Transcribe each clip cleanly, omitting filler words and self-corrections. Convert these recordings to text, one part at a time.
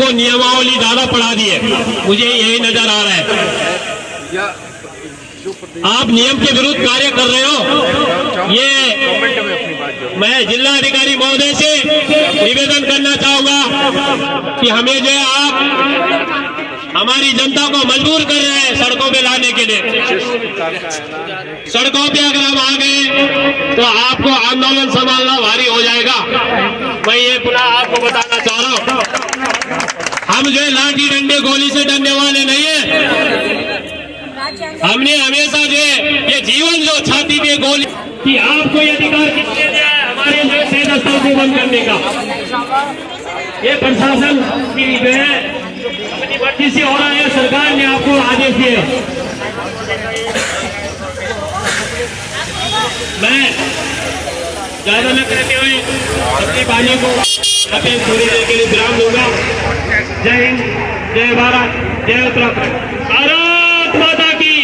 को नियमावली ज्यादा पढ़ा दी है, मुझे यही नजर आ रहा है। आप नियम के विरुद्ध कार्य कर रहे हो। ये मैं जिलाधिकारी महोदय से निवेदन करना चाहूंगा कि हमें जो आप हमारी जनता को मजबूर कर रहे हैं सड़कों पे लाने के लिए। सड़कों पे अगर हम आ गए तो आपको आंदोलन संभालना भारी हो जाएगा। मैं ये पुनः आपको बताना चाह रहा हूँ, हम जो लाठी डंडे गोली से डरने वाले नहीं है। हमने हमेशा जो ये जीवन जो छाती पे गोली कि आपको ये अधिकार किसने दिया है हमारे जो सेना स्थल को बंद करने का। ये प्रशासन की जो है अपनी मर्जी से हो रहा है, सरकार ने आपको आदेश दिए। मैं ज्यादा न करते हुए अपनी वाणी को थोड़ी देर के लिए विराम दूंगा। जय हिंद, जय भारत, जय उत्तराखंड। भारत माता की,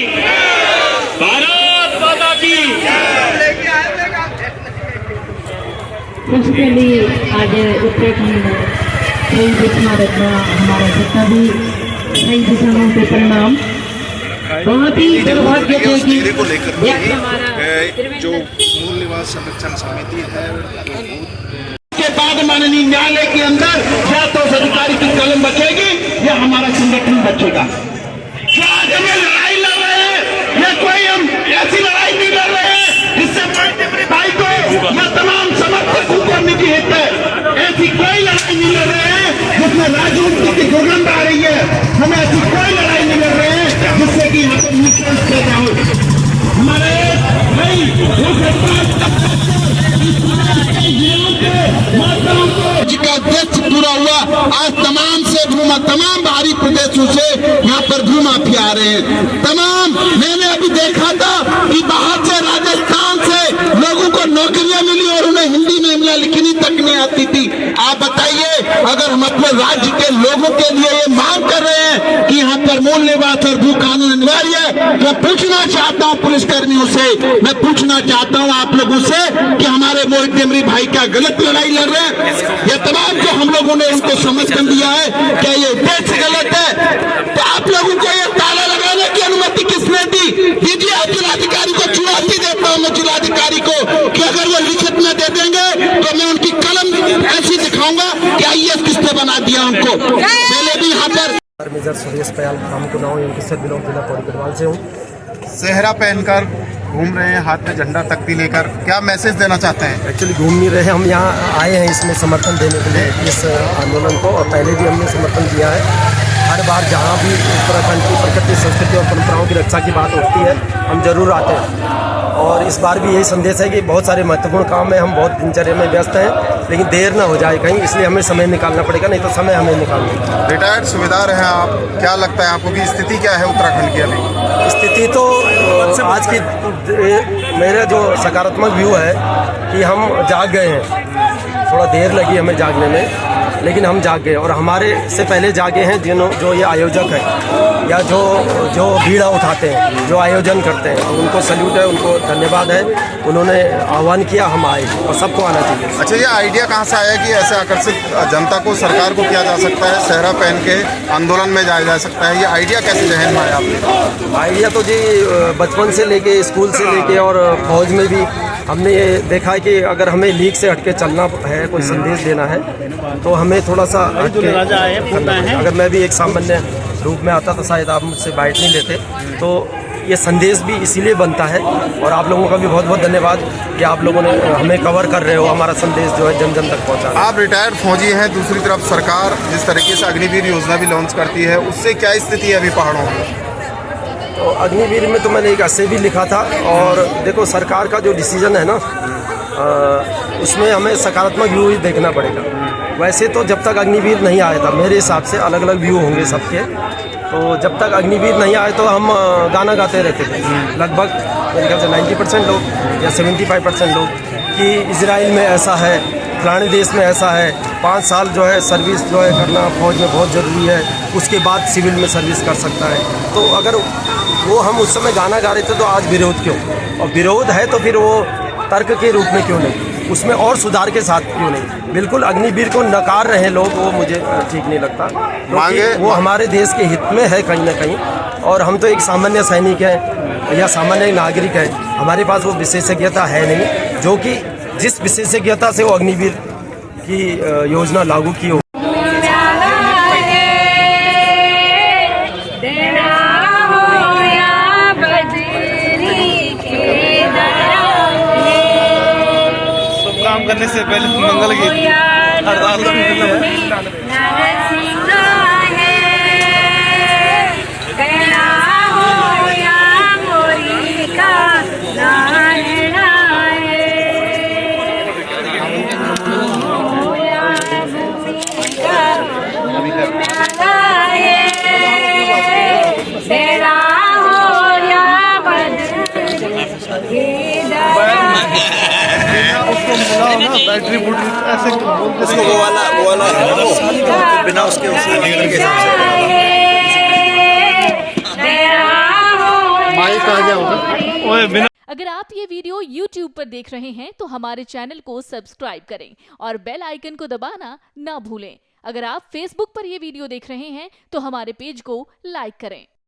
भारत माता की। उसके लिए आज उत्तराखंड शहीद स्मारक में हमारा जितना भी शहीद किसानों के परिणाम बहुत ही दुर्भाग्य है कि जो मूल निवास संरक्षण समिति है के बाद माननीय न्यायालय के अंदर या तो उस अधिकारी की कलम बचेगी या हमारा संगठन बचेगा। क्या आज हम लड़ाई लड़ रहे हैं या कोई हम ऐसी लड़ाई नहीं लड़ रहे हैं जिससे मेरे भाई को या तमाम समर्थकों को निजी हित है, ऐसी कोई लड़ाई नहीं लड़ रहे हैं जिसमें राजनीति की दुर्गंध आ रही है। हम ऐसी कोई लड़ाई नहीं लड़ रहे हैं जिससे कि न्यूट्रल्स पे जाओ। हमारे भाई का अध्यक्ष पूरा हुआ, आज तमाम से घूमा, तमाम बाहरी प्रदेशों से यहाँ पर घूमा फिर आ रहे हैं। तमाम मैंने अभी देखा था कि बाहर से राजस्थान से लोगों को नौकरियां मिली और उन्हें हिंदी में इमला लिखनी तक नहीं आती थी। आप बताइए, अगर हम अपने राज्य के लोगों के लिए ये मांग कर रहे हैं कि यहाँ पर मूल निवास और भू कानून अनिवार्य है, मैं पूछना चाहता हूँ पुलिसकर्मियों से, मैं पूछना चाहता हूँ आप लोगों से कि हमारे मोहित टेमरी भाई क्या गलत लड़ाई लड़ रहे हैं? ये तमाम जो हम लोगों ने उनको समर्थन दिया है, क्या ये उद्देश्य गलत है? तो आप लोगों को ये ताला लगाने की अनुमति किसने दी? दीजिए, आप जिलाधिकारी को चुनौती देता हूँ मैं जिलाधिकारी को कि अगर वो लिखित में दे देंगे तो मैं उनकी कलम ऐसी दिखाऊंगा कि आईएएस किसने बना दिया उनको। पहले भी यहाँ पर मेजर सुरेश पयाल रामकुनाव एमपी बिलोंग जिला पौड़ी गढ़वाल से हूँ। सेहरा पहनकर घूम रहे हैं, हाथ में झंडा तख्ती लेकर, क्या मैसेज देना चाहते हैं? एक्चुअली घूम नहीं रहे, हम यहाँ आए हैं इसमें समर्थन देने के लिए इस आंदोलन को, और पहले भी हमने समर्थन दिया है। हर बार जहाँ भी उत्तराखंड की प्रकृति, संस्कृति और परंपराओं की रक्षा की बात उठती है हम जरूर आते हैं। और इस बार भी यही संदेश है कि बहुत सारे महत्वपूर्ण काम में हम बहुत दिनचर्या में व्यस्त हैं, लेकिन देर ना हो जाए कहीं, इसलिए हमें समय निकालना पड़ेगा, नहीं तो समय हमें निकालना। रिटायर्ड सूबेदार हैं आप, क्या लगता है आपको कि स्थिति क्या है उत्तराखंड की अभी? स्थिति तो आज की मेरा जो सकारात्मक व्यू है कि हम जाग गए हैं। थोड़ा देर लगी हमें जागने में, लेकिन हम जाग गए, और हमारे से पहले जागे हैं जो ये आयोजक है या जो भीड़ा उठाते हैं, जो आयोजन करते हैं, तो उनको सल्यूट है, उनको धन्यवाद है। उन्होंने आह्वान किया, हम आए, और सबको आना चाहिए। अच्छा, ये आइडिया कहाँ से आया कि ऐसे आकर्षित जनता को, सरकार को किया जा सकता है, सेहरा पहन के आंदोलन में जाया जा सकता है? ये आइडिया कैसे जहन में आया आपके? आइडिया तो जी बचपन से लेके, स्कूल से लेके और फौज में भी हमने ये देखा है कि अगर हमें लीग से हटके चलना है, कोई संदेश देना है, तो हमें थोड़ा सा अगर मैं भी एक सामान्य रूप में आता तो शायद आप मुझसे बाइट नहीं लेते। तो ये संदेश भी इसीलिए बनता है, और आप लोगों का भी बहुत बहुत धन्यवाद कि आप लोगों ने हमें कवर कर रहे हो, हमारा संदेश जो है जन जन तक पहुंचा। आप रिटायर्ड फौजी हैं, दूसरी तरफ सरकार जिस तरीके से अग्निवीर योजना भी लॉन्च करती है, उससे क्या स्थिति है अभी पहाड़ों में? तो अग्निवीर में तो मैंने एक ऐसे भी लिखा था, और देखो सरकार का जो डिसीजन है ना, उसमें हमें सकारात्मक व्यू ही देखना पड़ेगा। वैसे तो जब तक अग्निवीर नहीं आया था, मेरे हिसाब से अलग अलग व्यू होंगे सबके, तो जब तक अग्निवीर नहीं आए तो हम गाना गाते रहते थे लगभग मेरे ख्याल से 90% लोग या 75% लोग कि इजराइल में ऐसा है, फलाने देश में ऐसा है, 5 साल जो है सर्विस जो है करना फौज में बहुत ज़रूरी है, उसके बाद सिविल में सर्विस कर सकता है। तो अगर वो हम उस समय गाना गा रहे थे तो आज विरोध क्यों? और विरोध है तो फिर वो तर्क के रूप में क्यों नहीं? उसमें और सुधार के साथ क्यों नहीं। बिल्कुल अग्निवीर को नकार रहे लोग, वो मुझे ठीक नहीं लगता, क्योंकि वो हमारे देश के हित में है कहीं ना कहीं। और हम तो एक सामान्य सैनिक हैं या सामान्य नागरिक हैं, हमारे पास वो विशेषज्ञता है नहीं जो कि जिस विशेषज्ञता से वो अग्निवीर की योजना लागू की हो। काम करने से पहले मंगल गीत बैटरी बूट ऐसे उसको वो वाला है ना, वो बिना उसके माइक आ गया होगा। अगर आप ये वीडियो YouTube पर देख रहे हैं तो हमारे चैनल को सब्सक्राइब करें और बेल आइकन को दबाना ना भूलें। अगर आप Facebook पर ये वीडियो देख रहे हैं तो हमारे पेज को लाइक करें।